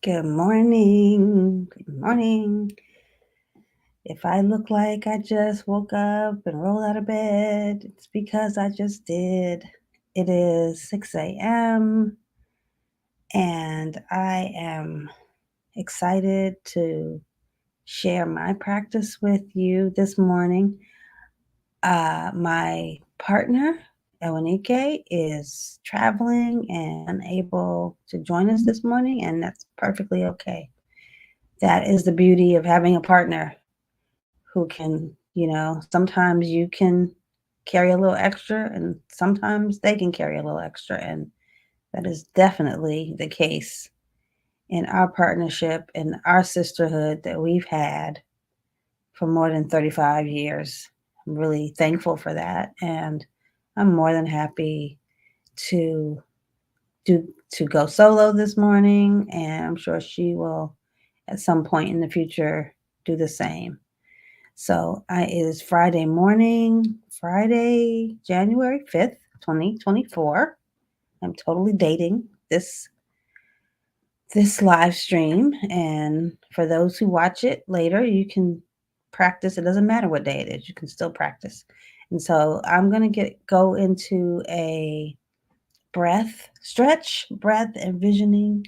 Good morning. Good morning. If I look like I just woke up and rolled out of bed, it's because I just did. It is 6 a.m. and I am excited to share my practice with you this morning. My partner, Ewanike, is traveling and unable to join us this morning, and that's perfectly okay. That is the beauty of having a partner who can, sometimes you can carry a little extra and sometimes they can carry a little extra. And that is definitely the case in our partnership and our sisterhood that we've had for more than 35 years. I'm really thankful for that. And I'm more than happy to do to go solo this morning. And I'm sure she will at some point in the future do the same. So it is Friday morning, Friday, January 5th, 2024. I'm totally dating this live stream. And for those who watch it later, you can practice. It doesn't matter what day it is, you can still practice. And so I'm gonna go into a breath envisioning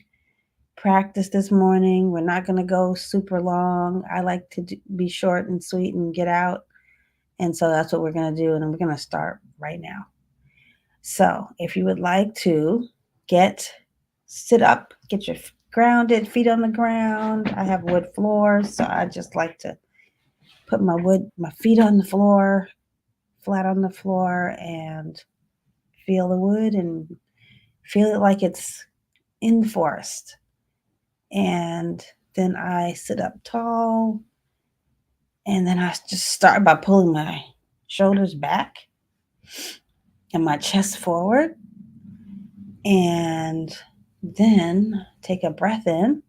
practice this morning. We're not going to go super long. I like to be short and sweet and get out. And so that's what we're going to do. And we're going to start right now. So if you would like to sit up, get your grounded feet on the ground. I have wood floors, so I just like to put my feet on the floor, flat on the floor, and feel the wood and feel it like it's in the forest. And then I sit up tall, and then I just start by pulling my shoulders back and my chest forward. And then take a breath in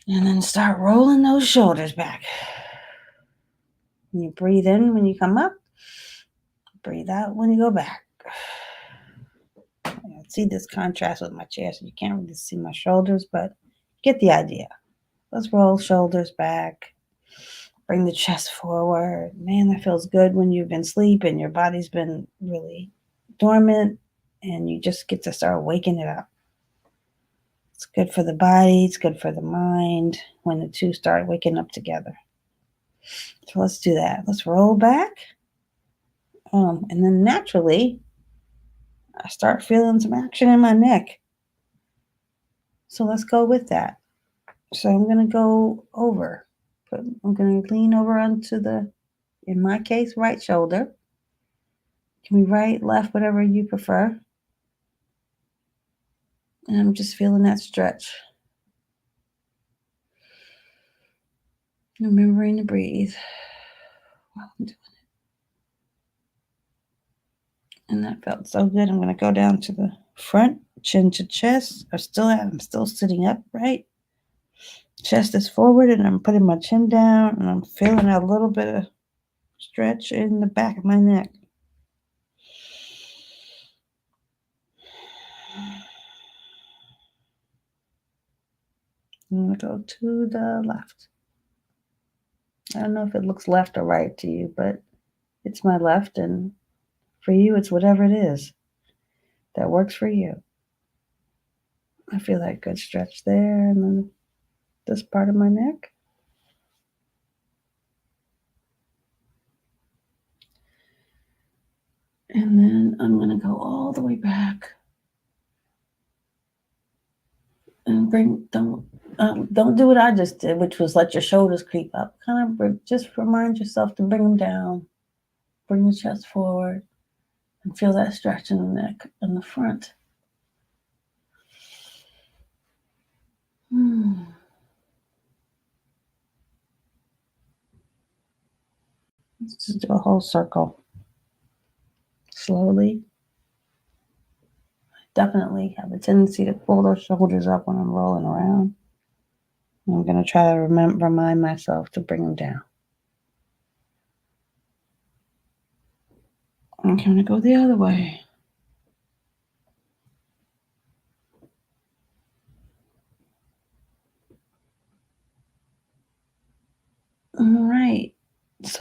and then start rolling those shoulders back. And you breathe in when you come up, breathe out when you go back. I see this contrast with my chair, so you can't really see my shoulders, but get the idea. Let's roll shoulders back. Bring the chest forward. Man, that feels good when you've been sleeping. Your body's been really dormant, and you just get to start waking it up. It's good for the body. It's good for the mind when the two start waking up together. So let's do that. Let's roll back. And then naturally, I start feeling some action in my neck. So let's go with that. So I'm going to go over. I'm going to lean over onto in my case, right shoulder. Can be right, left, whatever you prefer. And I'm just feeling that stretch. Remembering to breathe while I'm doing it. And that felt so good. I'm going to go down to the front, chin to chest. I'm still sitting upright. Chest is forward, and I'm putting my chin down, and I'm feeling a little bit of stretch in the back of my neck. I'm going to go to the left. I don't know if it looks left or right to you, but it's my left, and for you, it's whatever it is that works for you. I feel that good stretch there, and then this part of my neck. And then I'm going to go all the way back and don't do what I just did, which was let your shoulders creep up. Kind of just remind yourself to bring them down. Bring the chest forward and feel that stretch in the neck and the front. Let's just do a whole circle. Slowly. I definitely have a tendency to pull those shoulders up when I'm rolling around. I'm going to try to remind myself to bring them down. I'm going to go the other way.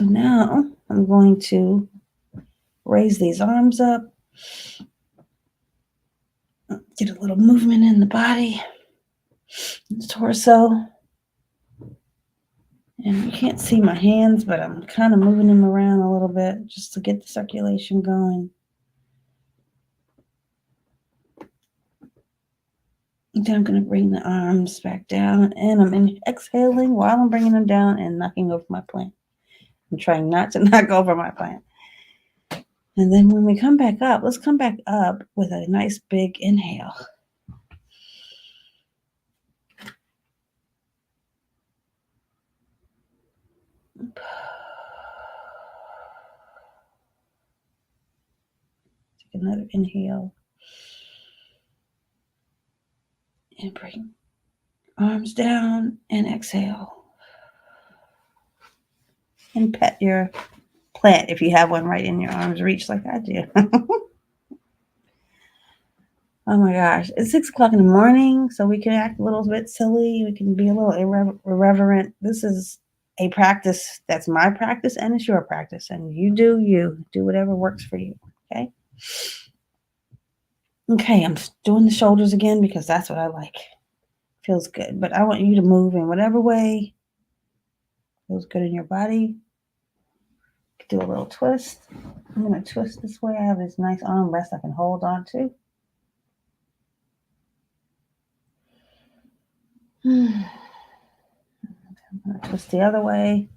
So now I'm going to raise these arms up, get a little movement in the body, the torso. And you can't see my hands, but I'm kind of moving them around a little bit just to get the circulation going. And then I'm going to bring the arms back down, and I'm exhaling while I'm bringing them down and knocking over my plant. I'm trying not to knock over my plant. And then when we come back up, let's come back up with a nice big inhale. Take another inhale. And bring arms down and exhale. And pet your plant if you have one right in your arm's reach like I do. Oh my gosh, it's 6 o'clock in the morning, so we can act a little bit silly. We can be a little irreverent. This is a practice that's my practice and it's your practice. And you do whatever works for you. Okay. Okay, I'm doing the shoulders again because that's what I like. Feels good. But I want you to move in whatever way feels good in your body. Do a little twist. I'm going to twist this way. I have this nice armrest I can hold on to. I'm going to twist the other way.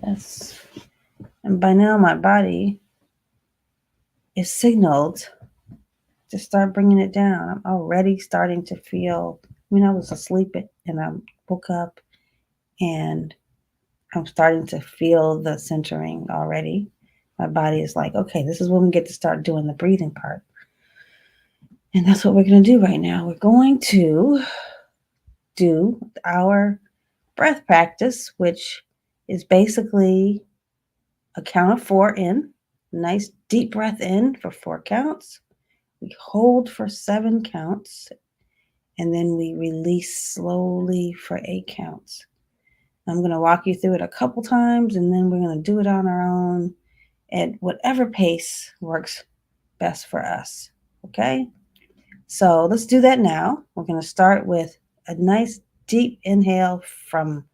Yes. And by now my body is signaled to start bringing it down. I'm already starting to feel, I was asleep and I woke up and I'm starting to feel the centering already. My body is like, okay, this is when we get to start doing the breathing part. And that's what we're going to do right now. We're going to do our breath practice, which is basically a count of 4 in, nice deep breath in for 4 counts. We hold for 7 counts, and then we release slowly for 8 counts. I'm going to walk you through it a couple times, and then we're going to do it on our own at whatever pace works best for us. Okay? So let's do that now. We're going to start with a nice deep inhale from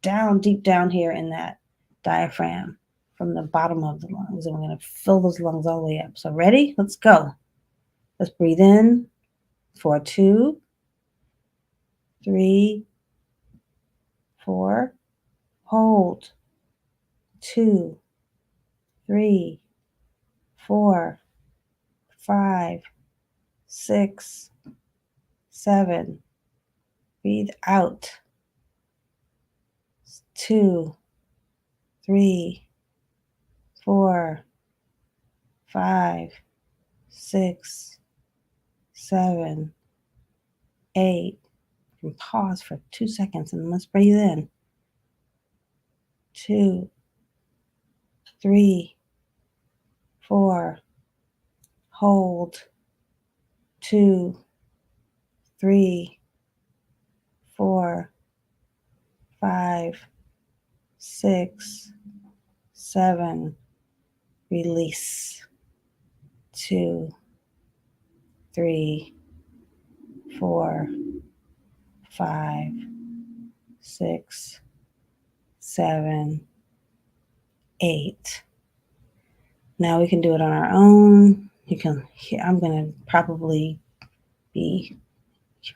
deep down here in that diaphragm from the bottom of the lungs. And we're going to fill those lungs all the way up. So ready? Let's go. Let's breathe in for 2, 3, 4. Hold. 2, 3, 4, 5, 6, 7. Breathe out. 2, 3, 4, 5, 6, 7, 8. And pause for 2 seconds and let's breathe in. 2, 3, 4. Hold. 2, 3, 4, 5, 6, 7. Release. 2, 3, 4, 5, 6, 7, 8. Now we can do it on our own. I'm going to probably be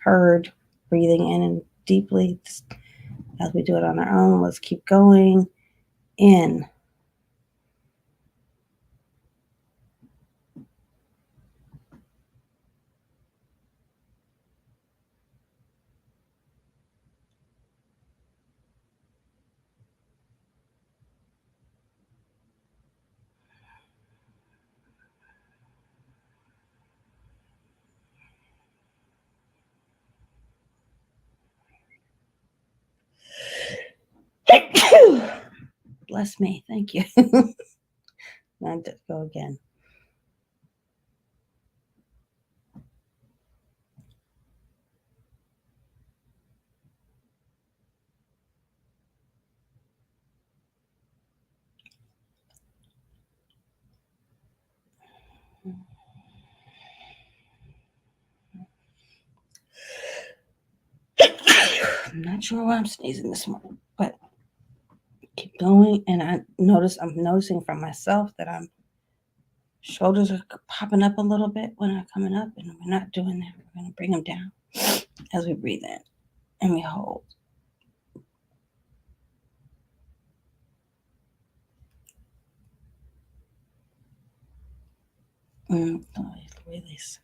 heard breathing in and deeply as we do it on our own. Let's keep going. In. Bless me. Thank you. Now to go again. I'm not sure why I'm sneezing this morning, but keep going. And I'm noticing from myself that I'm shoulders are popping up a little bit when I'm coming up, and we're not doing that. We're going to bring them down as we breathe in and we hold. Release.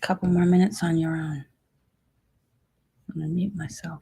Couple more minutes on your own. I'm going to mute myself.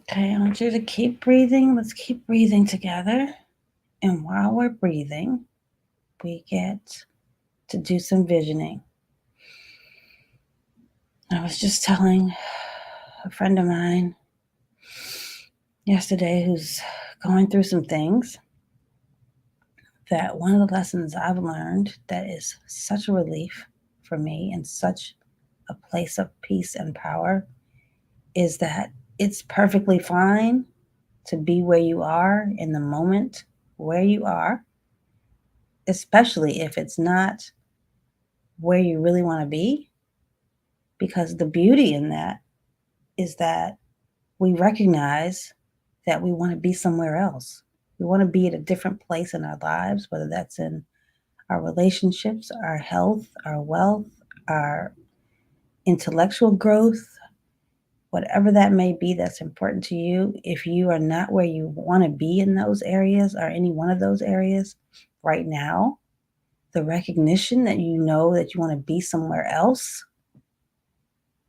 Okay, I want you to keep breathing. Let's keep breathing together. And while we're breathing, we get to do some visioning. I was just telling a friend of mine yesterday who's going through some things that one of the lessons I've learned that is such a relief for me and such a place of peace and power is that it's perfectly fine to be where you are in the moment where you are, especially if it's not where you really want to be. Because the beauty in that is that we recognize that we want to be somewhere else. We want to be at a different place in our lives, whether that's in our relationships, our health, our wealth, our intellectual growth, whatever that may be that's important to you. If you are not where you want to be in those areas or any one of those areas right now, the recognition that you know that you want to be somewhere else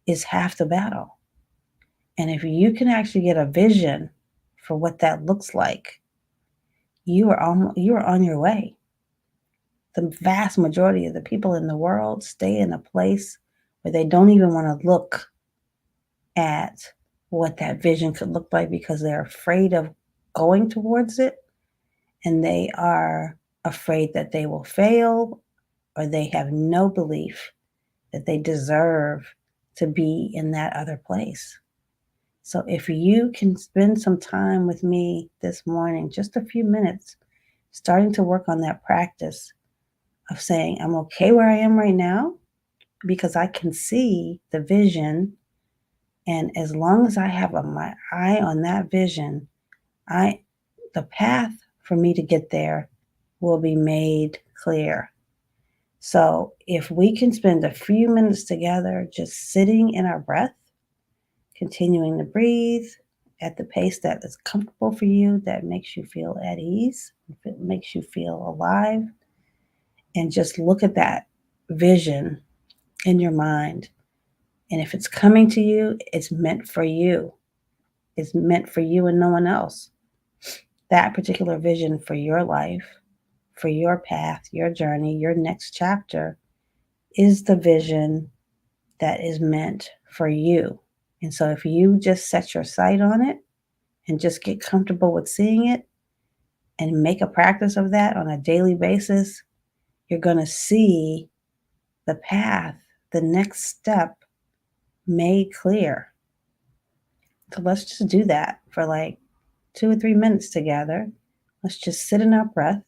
is half the battle. And if you can actually get a vision for what that looks like, you are on your way. The vast majority of the people in the world stay in a place where they don't even want to look at what that vision could look like because they're afraid of going towards it, and they are afraid that they will fail, or they have no belief that they deserve to be in that other place. So if you can spend some time with me this morning, just a few minutes, starting to work on that practice of saying, I'm okay where I am right now, because I can see the vision. And as long as I have my eye on that vision, I the path for me to get there will be made clear. So if we can spend a few minutes together just sitting in our breath, continuing to breathe at the pace that is comfortable for you, that makes you feel at ease, if it makes you feel alive, and just look at that vision in your mind. And if it's coming to you, it's meant for you. It's meant for you and no one else. That particular vision for your life, for your path, your journey, your next chapter is the vision that is meant for you. And so if you just set your sight on it and just get comfortable with seeing it and make a practice of that on a daily basis, you're going to see the path, the next step made clear. So let's just do that for like 2 or 3 minutes together. Let's just sit in our breath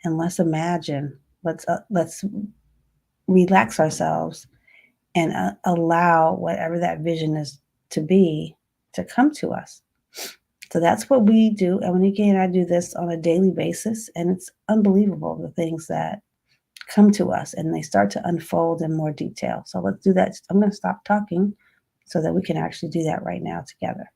and let's imagine. Let's relax ourselves and allow whatever that vision is to be to come to us. So that's what we do. Emanike and I do this on a daily basis, and it's unbelievable the things that come to us and they start to unfold in more detail. So let's do that. I'm going to stop talking so that we can actually do that right now together.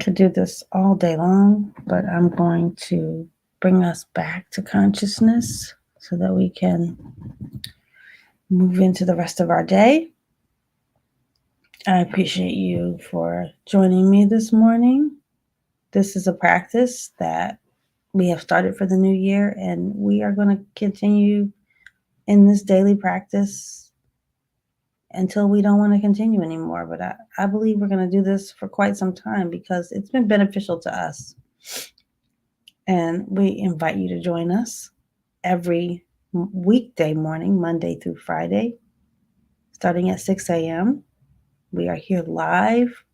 could do this all day long, but I'm going to bring us back to consciousness so that we can move into the rest of our day. I appreciate you for joining me this morning. This is a practice that we have started for the new year, and we are going to continue in this daily practice until we don't want to continue anymore. But I believe we're going to do this for quite some time because it's been beneficial to us. And we invite you to join us every weekday morning, Monday through Friday, starting at 6 a.m. We are here live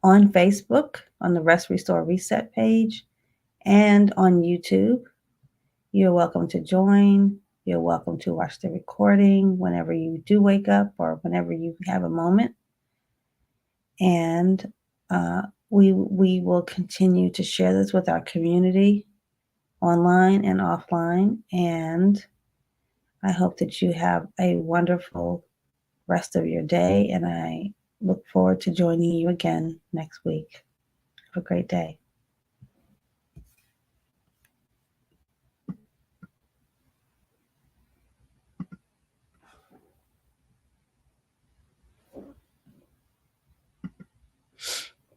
on Facebook on the Rest, Restore, Reset page and on YouTube. You're welcome to join. You're welcome to watch the recording whenever you do wake up or whenever you have a moment. And we will continue to share this with our community online and offline. And I hope that you have a wonderful rest of your day. And I look forward to joining you again next week. Have a great day.